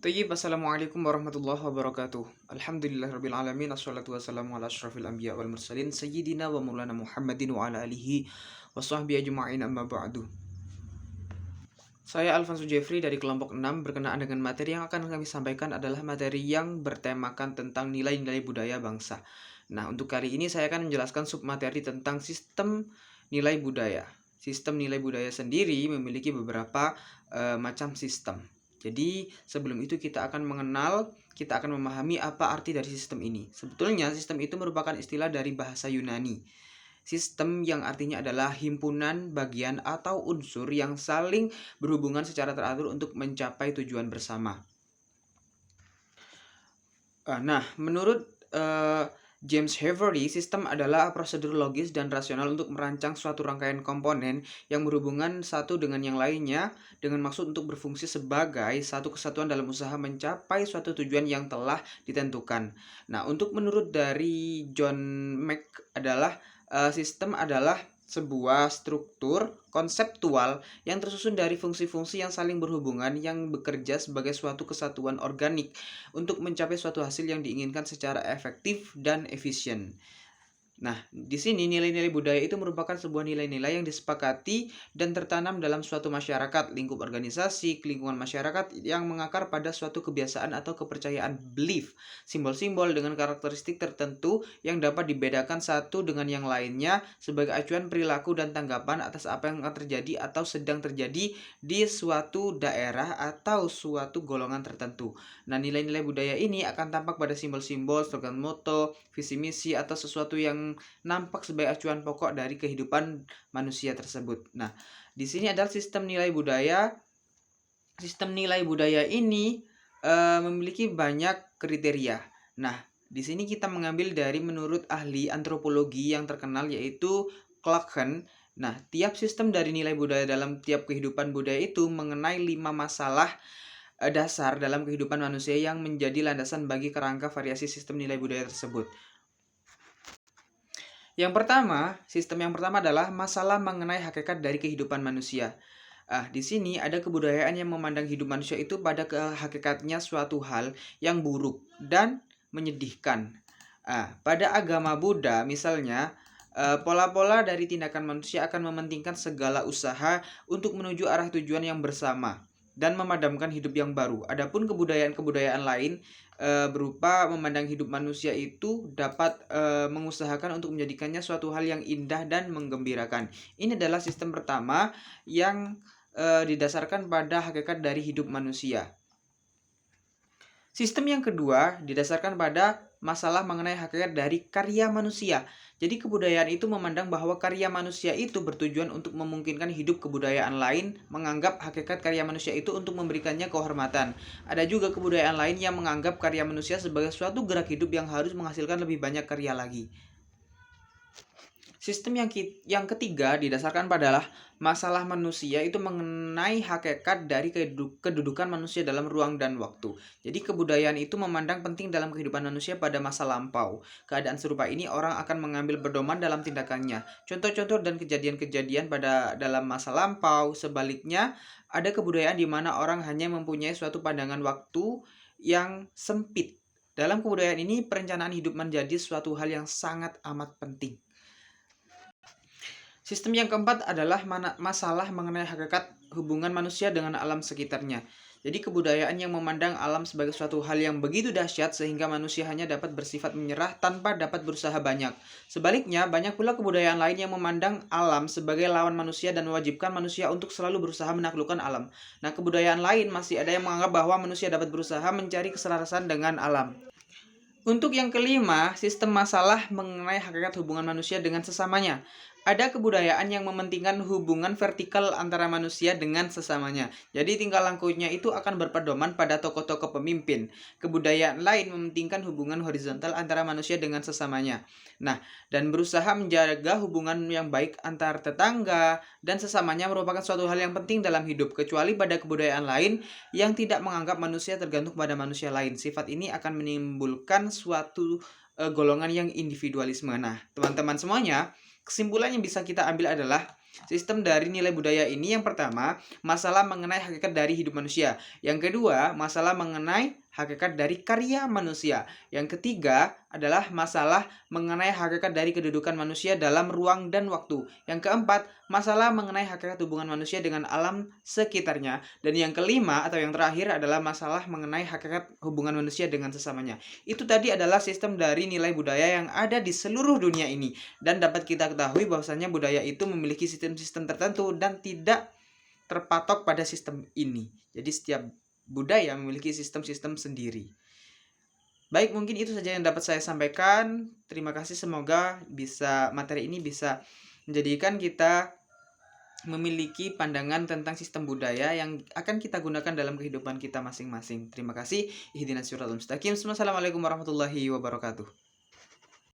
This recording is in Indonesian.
Tayyib, assalamualaikum warahmatullahi wabarakatuh. Alhamdulillahirrabbilalamin. Assalatu wassalamu ala ashrafil anbiya wal mursalin sayyidina wa maulana Muhammadin wa ala alihi wa sahbihi ajma'in, amma ba'du. Saya Alfonso Jeffrey dari kelompok 6. Berkenaan dengan materi yang akan kami sampaikan adalah materi yang bertemakan tentang nilai-nilai budaya bangsa. Nah, untuk kali ini saya akan menjelaskan submateri tentang sistem nilai budaya. Sistem nilai budaya sendiri memiliki beberapa macam sistem. Jadi sebelum itu kita akan memahami apa arti dari sistem ini. Sebetulnya sistem itu merupakan istilah dari bahasa Yunani. Sistem yang artinya adalah himpunan bagian atau unsur yang saling berhubungan secara teratur untuk mencapai tujuan bersama. Nah, menurut James Havery, sistem adalah prosedur logis dan rasional untuk merancang suatu rangkaian komponen yang berhubungan satu dengan yang lainnya dengan maksud untuk berfungsi sebagai satu kesatuan dalam usaha mencapai suatu tujuan yang telah ditentukan. Nah, untuk menurut dari John Mack adalah sistem adalah sebuah struktur konseptual yang tersusun dari fungsi-fungsi yang saling berhubungan yang bekerja sebagai suatu kesatuan organik untuk mencapai suatu hasil yang diinginkan secara efektif dan efisien. Nah, di sini nilai-nilai budaya itu merupakan sebuah nilai-nilai yang disepakati dan tertanam dalam suatu masyarakat, lingkup organisasi, lingkungan masyarakat yang mengakar pada suatu kebiasaan atau kepercayaan belief, simbol-simbol dengan karakteristik tertentu yang dapat dibedakan satu dengan yang lainnya sebagai acuan perilaku dan tanggapan atas apa yang akan terjadi atau sedang terjadi di suatu daerah atau suatu golongan tertentu. Nah, nilai-nilai budaya ini akan tampak pada simbol-simbol, slogan moto, visi misi atau sesuatu yang nampak sebagai acuan pokok dari kehidupan manusia tersebut. Nah, di sini adalah sistem nilai budaya. Sistem nilai budaya ini memiliki banyak kriteria. Nah, di sini kita mengambil dari menurut ahli antropologi yang terkenal yaitu Clarkson. Nah, tiap sistem dari nilai budaya dalam tiap kehidupan budaya itu mengenai 5 masalah dasar dalam kehidupan manusia yang menjadi landasan bagi kerangka variasi sistem nilai budaya tersebut. Sistem yang pertama adalah masalah mengenai hakikat dari kehidupan manusia. Di sini ada kebudayaan yang memandang hidup manusia itu pada hakikatnya suatu hal yang buruk dan menyedihkan. Pada agama Buddha misalnya, pola-pola dari tindakan manusia akan mementingkan segala usaha untuk menuju arah tujuan yang bersama dan memadamkan hidup yang baru. Adapun kebudayaan-kebudayaan lain berupa memandang hidup manusia itu dapat mengusahakan untuk menjadikannya suatu hal yang indah dan menggembirakan. Ini adalah sistem pertama yang didasarkan pada hakikat dari hidup manusia. Sistem yang kedua didasarkan pada masalah mengenai hakikat dari karya manusia. Jadi kebudayaan itu memandang bahwa karya manusia itu bertujuan untuk memungkinkan hidup kebudayaan lain, menganggap hakikat karya manusia itu untuk memberikannya kehormatan. Ada juga kebudayaan lain yang menganggap karya manusia sebagai suatu gerak hidup yang harus menghasilkan lebih banyak karya lagi. Sistem yang ketiga didasarkan pada masalah manusia itu mengenai hakikat dari kedudukan manusia dalam ruang dan waktu. Jadi kebudayaan itu memandang penting dalam kehidupan manusia pada masa lampau. Keadaan serupa ini orang akan mengambil pedoman dalam tindakannya. Contoh-contoh dan kejadian-kejadian pada dalam masa lampau. Sebaliknya, ada kebudayaan di mana orang hanya mempunyai suatu pandangan waktu yang sempit. Dalam kebudayaan ini, perencanaan hidup menjadi suatu hal yang sangat amat penting. Sistem yang keempat adalah masalah mengenai hakikat hubungan manusia dengan alam sekitarnya. Jadi kebudayaan yang memandang alam sebagai suatu hal yang begitu dahsyat sehingga manusia hanya dapat bersifat menyerah tanpa dapat berusaha banyak. Sebaliknya, banyak pula kebudayaan lain yang memandang alam sebagai lawan manusia dan mewajibkan manusia untuk selalu berusaha menaklukkan alam. Nah, kebudayaan lain masih ada yang menganggap bahwa manusia dapat berusaha mencari keselarasan dengan alam. Untuk yang kelima, sistem masalah mengenai hakikat hubungan manusia dengan sesamanya. Ada kebudayaan yang mementingkan hubungan vertikal antara manusia dengan sesamanya. Jadi tingkah lakunya itu akan berpedoman pada tokoh-tokoh pemimpin. Kebudayaan lain mementingkan hubungan horizontal antara manusia dengan sesamanya. Nah, dan berusaha menjaga hubungan yang baik antar tetangga dan sesamanya merupakan suatu hal yang penting dalam hidup. Kecuali pada kebudayaan lain yang tidak menganggap manusia tergantung pada manusia lain. Sifat ini akan menimbulkan suatu golongan yang individualisme. Nah, teman-teman semuanya, kesimpulan yang bisa kita ambil adalah Sistem dari nilai budaya ini yang pertama, masalah mengenai hakikat dari hidup manusia. Yang kedua, masalah mengenai hakikat dari karya manusia. Yang ketiga adalah masalah mengenai hakikat dari kedudukan manusia dalam ruang dan waktu. Yang keempat, masalah mengenai hakikat hubungan manusia dengan alam sekitarnya. Dan yang kelima atau yang terakhir adalah masalah mengenai hakikat hubungan manusia dengan sesamanya. Itu tadi adalah sistem dari nilai budaya yang ada di seluruh dunia ini. Dan dapat kita ketahui bahwasanya budaya itu memiliki sistem-sistem tertentu dan tidak terpatok pada sistem ini. Jadi setiap budaya memiliki sistem-sistem sendiri. Baik, mungkin itu saja yang dapat saya sampaikan. Terima kasih, semoga materi ini bisa menjadikan kita memiliki pandangan tentang sistem budaya yang akan kita gunakan dalam kehidupan kita masing-masing. Terima kasih. Ihdinas siratal mustaqim. Wassalamualaikum warahmatullahi wabarakatuh.